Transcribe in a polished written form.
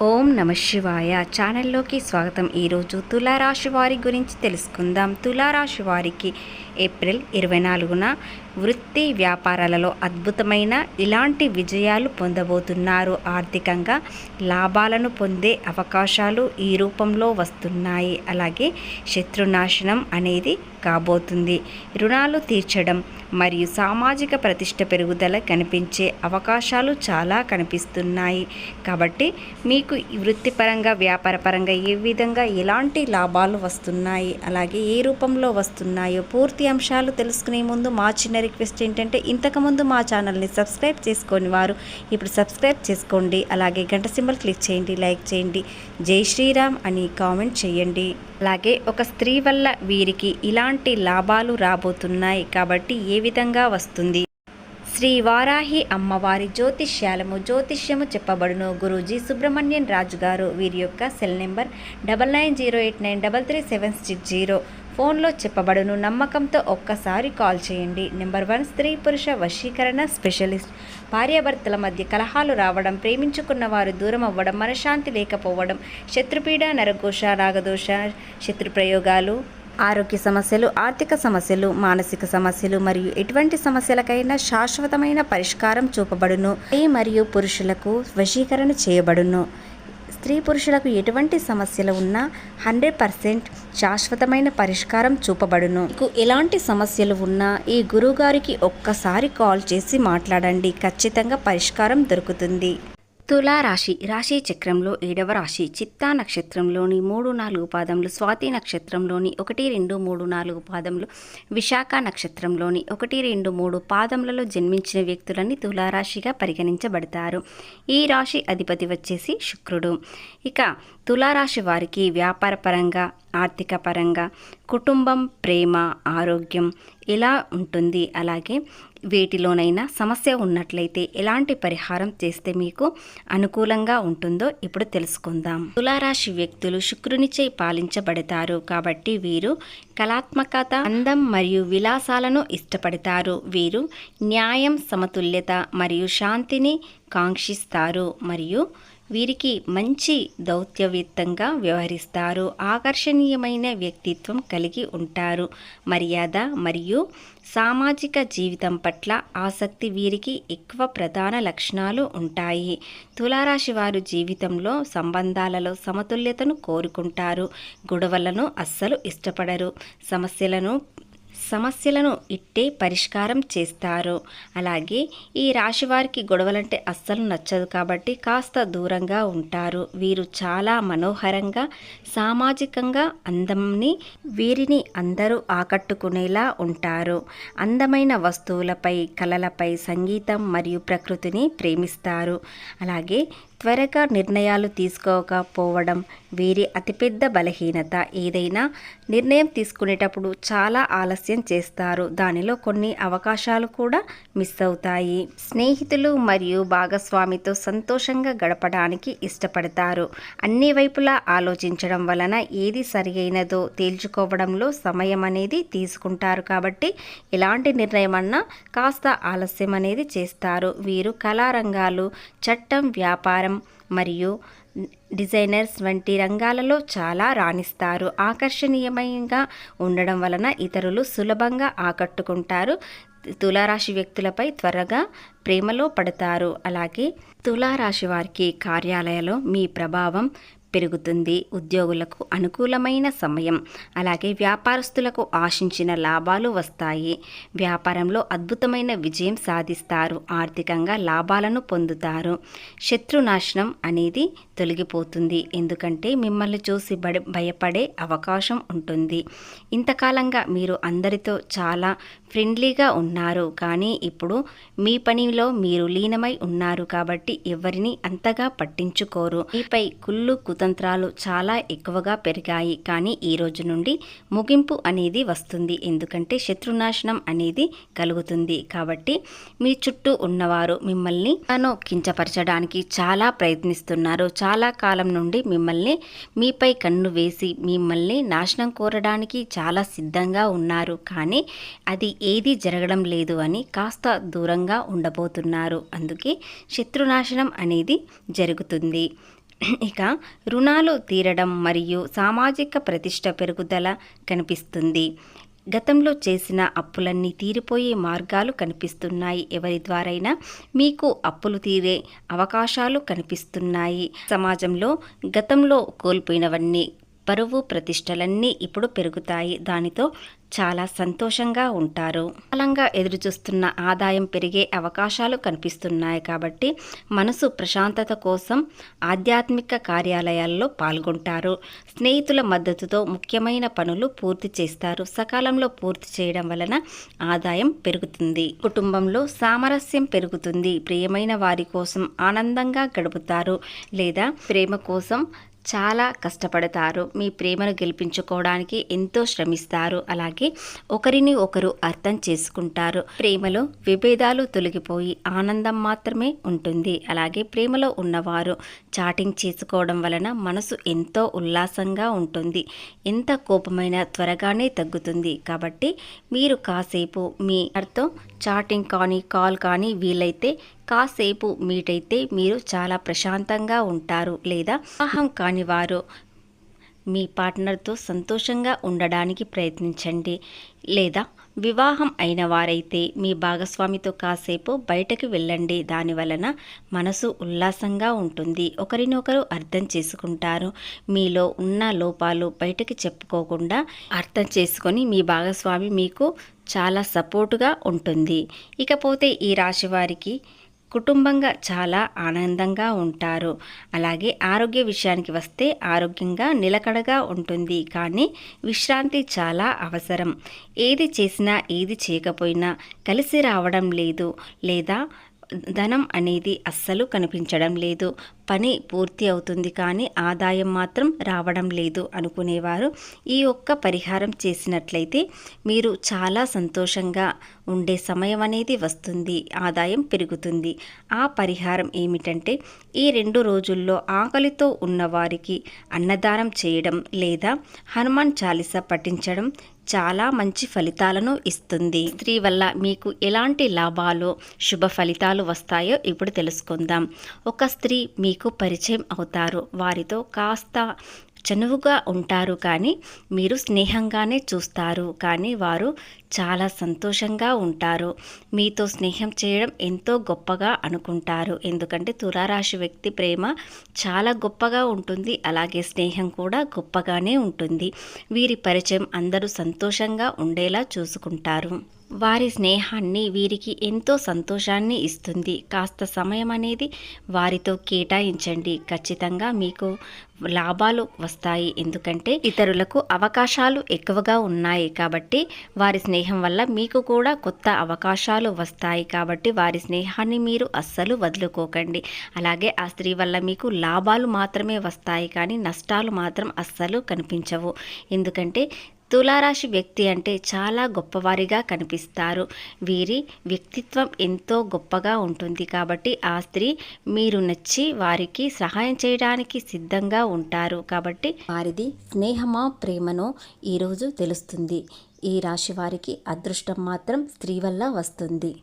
ఓం నమ శివాయ ఛానల్లోకి స్వాగతం. ఈరోజు తులారాశి వారి గురించి తెలుసుకుందాం. తులారాశి వారికి ఏప్రిల్ 24న వృత్తి వ్యాపారాలలో అద్భుతమైన ఇలాంటి విజయాలు పొందబోతున్నారు. ఆర్థికంగా లాభాలను పొందే అవకాశాలు ఈ రూపంలో వస్తున్నాయి. అలాగే శత్రునాశనం అనేది కాబోతుంది. రుణాలు తీర్చడం మరియు సామాజిక ప్రతిష్ట పెరుగుదల కనిపించే అవకాశాలు చాలా కనిపిస్తున్నాయి. కాబట్టి మీకు వృత్తిపరంగా వ్యాపారపరంగా ఏ విధంగా ఎలాంటి లాభాలు వస్తున్నాయి, అలాగే ఏ రూపంలో వస్తున్నాయో పూర్తి అంశాలు తెలుసుకునే ముందు మా చిన్న రిక్వెస్ట్ ఏంటంటే, ఇంతకుముందు మా ఛానల్ని సబ్స్క్రైబ్ చేసుకొని వారు ఇప్పుడు సబ్స్క్రైబ్ చేసుకోండి. అలాగే గంట సింబల్ క్లిక్ చేయండి, లైక్ చేయండి, జై శ్రీరామ్ అని కామెంట్ చేయండి. అలాగే ఒక స్త్రీ వల్ల వీరికి ఇలాంటి లాభాలు రాబోతున్నాయి. కాబట్టి ఏ విధంగా వస్తుంది? శ్రీ వారాహి అమ్మవారి జ్యోతిష్యము చెప్పబడును. గురూజీ సుబ్రహ్మణ్యన్ రాజు గారు. వీరి యొక్క సెల్ నెంబర్ 9908933760. ఫోన్లో చెప్పబడును. నమ్మకంతో ఒక్కసారి కాల్ చేయండి. నెంబర్ 1, స్త్రీ పురుష వశీకరణ స్పెషలిస్ట్. భార్యాభర్తల మధ్య కలహాలు రావడం, ప్రేమించుకున్న వారు దూరం అవ్వడం, మనశ్శాంతి లేకపోవడం, శత్రుపీడ, నరఘోష, రాగదోష, శత్రు ప్రయోగాలు, ఆరోగ్య సమస్యలు, ఆర్థిక సమస్యలు, మానసిక సమస్యలు మరియు ఎటువంటి సమస్యలకైనా శాశ్వతమైన పరిష్కారం చూపబడును. స్త్రీ మరియు పురుషులకు వశీకరణ చేయబడును. స్త్రీ పురుషులకు ఎటువంటి సమస్యలు ఉన్నా 100% శాశ్వతమైన పరిష్కారం చూపబడును. మీకు ఎలాంటి సమస్యలు ఉన్నా ఈ గురువుగారికి ఒక్కసారి కాల్ చేసి మాట్లాడండి. ఖచ్చితంగా పరిష్కారం దొరుకుతుంది. తులారాశి రాశి చక్రంలో 7వ రాశి. చిత్తా నక్షత్రంలోని 3, 4 పాదములు, స్వాతి నక్షత్రంలోని 1, 2, 3, 4 పాదములు, విశాఖ నక్షత్రంలోని 1, 2, 3 పాదములలో జన్మించిన వ్యక్తులని తులారాశిగా పరిగణించబడతారు. ఈ రాశి అధిపతి వచ్చేసి శుక్రుడు. ఇక తులారాశి వారికి వ్యాపారపరంగా, ఆర్థిక పరంగా, కుటుంబం, ప్రేమ, ఆరోగ్యం ఎలా ఉంటుంది, అలాగే వేటిలోనైనా సమస్య ఉన్నట్లయితే ఎలాంటి పరిహారం చేస్తే మీకు అనుకూలంగా ఉంటుందో ఇప్పుడు తెలుసుకుందాం. తులారాశి వ్యక్తులు శుక్రునిచే పాలించబడతారు. కాబట్టి వీరు కళాత్మకత, అందం మరియు విలాసాలను ఇష్టపడతారు. వీరు న్యాయం, సమతుల్యత మరియు శాంతిని కాంక్షిస్తారు. మరియు వీరికి మంచి దౌత్యవేత్తంగా వ్యవహరిస్తారు. ఆకర్షణీయమైన వ్యక్తిత్వం కలిగి ఉంటారు. మర్యాద మరియు సామాజిక జీవితం పట్ల ఆసక్తి వీరికి ఎక్కువ ప్రధాన లక్షణాలు ఉంటాయి. తులారాశి వారు జీవితంలో సంబంధాలలో సమతుల్యతను కోరుకుంటారు. గొడవలను అస్సలు ఇష్టపడరు. సమస్యలను ఇట్టే పరిష్కారం చేస్తారు. అలాగే ఈ రాశి వారికి గొడవలంటే అస్సలు నచ్చదు. కాబట్టి కాస్త దూరంగా ఉంటారు. వీరు చాలా మనోహరంగా, సామాజికంగా వీరిని అందరూ ఆకట్టుకునేలా ఉంటారు. అందమైన వస్తువులపై, కళలపై, సంగీతం మరియు ప్రకృతిని ప్రేమిస్తారు. అలాగే త్వరగా నిర్ణయాలు తీసుకోకపోవడం వీరి అతిపెద్ద బలహీనత. ఏదైనా నిర్ణయం తీసుకునేటప్పుడు చాలా ఆలస్యం చేస్తారు. దానిలో కొన్ని అవకాశాలు కూడా మిస్ అవుతాయి. స్నేహితులు మరియు భాగస్వామితో సంతోషంగా గడపడానికి ఇష్టపడతారు. అన్ని వైపులా ఆలోచించడం వలన ఏది సరియైనదో తేల్చుకోవడంలో సమయం అనేది తీసుకుంటారు. కాబట్టి ఎలాంటి నిర్ణయం అన్నా కాస్త ఆలస్యం అనేది చేస్తారు. వీరు కళారంగాలు, చట్టం, వ్యాపారం మరియు డిజైనర్స్ వంటి రంగాలలో చాలా రాణిస్తారు. ఆకర్షణీయంగా ఉండడం వలన ఇతరులు సులభంగా ఆకట్టుకుంటారు. తులారాశి వ్యక్తులపై త్వరగా ప్రేమలో పడతారు. అలాగే తులారాశి వారికి కార్యాలయంలో మీ ప్రభావం పెరుగుతుంది. ఉద్యోగులకు అనుకూలమైన సమయం. అలాగే వ్యాపారస్తులకు ఆశించిన లాభాలు వస్తాయి. వ్యాపారంలో అద్భుతమైన విజయం సాధిస్తారు. ఆర్థికంగా లాభాలను పొందుతారు. శత్రునాశనం అనేది తొలగిపోతుంది. ఎందుకంటే మిమ్మల్ని చూసి భయపడే అవకాశం ఉంటుంది. ఇంతకాలంగా మీరు అందరితో చాలా ఫ్రెండ్లీగా ఉన్నారు. కానీ ఇప్పుడు మీ పనిలో మీరు లీనమై ఉన్నారు. కాబట్టి ఎవరిని అంతగా పట్టించుకోరు. మీపై కుళ్ళు కుతంత్రాలు చాలా ఎక్కువగా పెరిగాయి. కానీ ఈ రోజు నుండి ముగింపు అనేది వస్తుంది. ఎందుకంటే శత్రునాశనం అనేది కలుగుతుంది. కాబట్టి మీ చుట్టూ ఉన్నవారు మిమ్మల్ని కించపరచడానికి చాలా ప్రయత్నిస్తున్నారు. చాలా కాలం నుండి మీపై కన్ను వేసి మిమ్మల్ని నాశనం కోరడానికి చాలా సిద్ధంగా ఉన్నారు. కానీ అది ఏది జరగడం లేదు అని కాస్త దూరంగా ఉండబోతున్నారు. అందుకే శత్రునాశనం అనేది జరుగుతుంది. ఇక రుణాలు తీరడం మరియు సామాజిక ప్రతిష్ట పెరుగుదల కనిపిస్తుంది. గతంలో చేసిన అప్పులన్నీ తీరిపోయే మార్గాలు కనిపిస్తున్నాయి. ఎవరి ద్వారైనా మీకు అప్పులు తీరే అవకాశాలు కనిపిస్తున్నాయి. సమాజంలో గతంలో కోల్పోయినవన్నీ, పరువు ప్రతిష్టలన్నీ ఇప్పుడు పెరుగుతాయి. దానితో చాలా సంతోషంగా ఉంటారు. కాలంగా ఎదురుచూస్తున్న ఆదాయం పెరిగే అవకాశాలు కనిపిస్తున్నాయి. కాబట్టి మనసు ప్రశాంతత కోసం ఆధ్యాత్మిక కార్యాలయాల్లో పాల్గొంటారు. స్నేహితుల మద్దతుతో ముఖ్యమైన పనులు పూర్తి చేస్తారు. సకాలంలో పూర్తి చేయడం వలన ఆదాయం పెరుగుతుంది. కుటుంబంలో సామరస్యం పెరుగుతుంది. ప్రియమైన వారి కోసం ఆనందంగా గడుపుతారు లేదా ప్రేమ కోసం చాలా కష్టపడతారు. మీ ప్రేమను గెలిపించుకోవడానికి ఎంతో శ్రమిస్తారు. అలాగే ఒకరిని ఒకరు అర్థం చేసుకుంటారు. ప్రేమలో విభేదాలు తొలగిపోయి ఆనందం మాత్రమే ఉంటుంది. అలాగే ప్రేమలో ఉన్నవారు చాటింగ్ చేసుకోవడం వలన మనసు ఎంతో ఉల్లాసంగా ఉంటుంది. ఎంత కోపమైనా త్వరగానే తగ్గుతుంది. కాబట్టి మీరు కాసేపు మీ వారితో చాటింగ్ కానీ కాల్ కానీ వీలైతే కాసేపు మీట్ అయితే మీరు చాలా ప్రశాంతంగా ఉంటారు. లేదా వివాహం కాని వారు మీ పార్ట్నర్తో సంతోషంగా ఉండడానికి ప్రయత్నించండి. లేదా వివాహం అయిన వారైతే మీ భాగస్వామితో కాసేపు బయటకు వెళ్ళండి. దాని వలన మనసు ఉల్లాసంగా ఉంటుంది. ఒకరినొకరు అర్థం చేసుకుంటారు. మీలో ఉన్న లోపాలు బయటకు చెప్పుకోకుండా అర్థం చేసుకొని మీ భాగస్వామి మీకు చాలా సపోర్టుగా ఉంటుంది. ఇకపోతే ఈ రాశి వారికి కుటుంబంగా చాలా ఆనందంగా ఉంటారు. అలాగే ఆరోగ్య విషయానికి వస్తే ఆరోగ్యంగా నిలకడగా ఉంటుంది. కానీ విశ్రాంతి చాలా అవసరం. ఏది చేసినా ఏది చేయకపోయినా కలిసి రావడం లేదు. లేదా ధనం అనేది అస్సలు కనిపించడం లేదు. పని పూర్తి అవుతుంది కానీ ఆదాయం మాత్రం రావడం లేదు అనుకునేవారు ఈ ఒక్క పరిహారం చేసినట్లయితే మీరు చాలా సంతోషంగా ఉండే సమయం అనేది వస్తుంది. ఆదాయం పెరుగుతుంది. ఆ పరిహారం ఏమిటంటే ఈ 2 రోజుల్లో ఆకలితో ఉన్నవారికి అన్నదానం చేయడం లేదా హనుమాన్ చాలీసా పఠించడం చాలా మంచి ఫలితాలను ఇస్తుంది. స్త్రీ వల్ల మీకు ఎలాంటి లాభాలు, శుభ ఫలితాలు వస్తాయో ఇప్పుడు తెలుసుకుందాం. ఒక స్త్రీ మీకు పరిచయం అవుతారు. వారితో కాస్త చనువుగా ఉంటారు కానీ మీరు స్నేహంగానే చూస్తారు. కానీ వారు చాలా సంతోషంగా ఉంటారు. మీతో స్నేహం చేయడం ఎంతో గొప్పగా అనుకుంటారు. ఎందుకంటే తులారాశి వ్యక్తి ప్రేమ చాలా గొప్పగా ఉంటుంది. అలాగే స్నేహం కూడా గొప్పగానే ఉంటుంది. వీరి పరిచయం అందరూ సంతోషంగా ఉండేలా చూసుకుంటారు. వారి స్నేహాన్ని వీరికి ఎంతో సంతోషాన్ని ఇస్తుంది. కాస్త సమయం అనేది వారితో కేటాయించండి. ఖచ్చితంగా మీకు లాభాలు వస్తాయి. ఎందుకంటే ఇతరులకు అవకాశాలు ఎక్కువగా ఉన్నాయి కాబట్టి వారి స్నేహం వల్ల మీకు కూడా కొత్త అవకాశాలు వస్తాయి. కాబట్టి వారి స్నేహాన్ని మీరు అస్సలు వదులుకోకండి. అలాగే ఆ స్త్రీ వల్ల మీకు లాభాలు మాత్రమే వస్తాయి కానీ నష్టాలు మాత్రం అస్సలు కనిపించవు. ఎందుకంటే తులారాశి వ్యక్తి అంటే చాలా గొప్పవారిగా కనిపిస్తారు. వీరి వ్యక్తిత్వం ఎంతో గొప్పగా ఉంటుంది. కాబట్టి ఆ స్త్రీ మీరు నచ్చి వారికి సహాయం చేయడానికి సిద్ధంగా ఉంటారు. కాబట్టి వారిది స్నేహమా ప్రేమనో ఈరోజు తెలుస్తుంది. ఈ రాశి వారికి అదృష్టం మాత్రం స్త్రీ వల్ల వస్తుంది.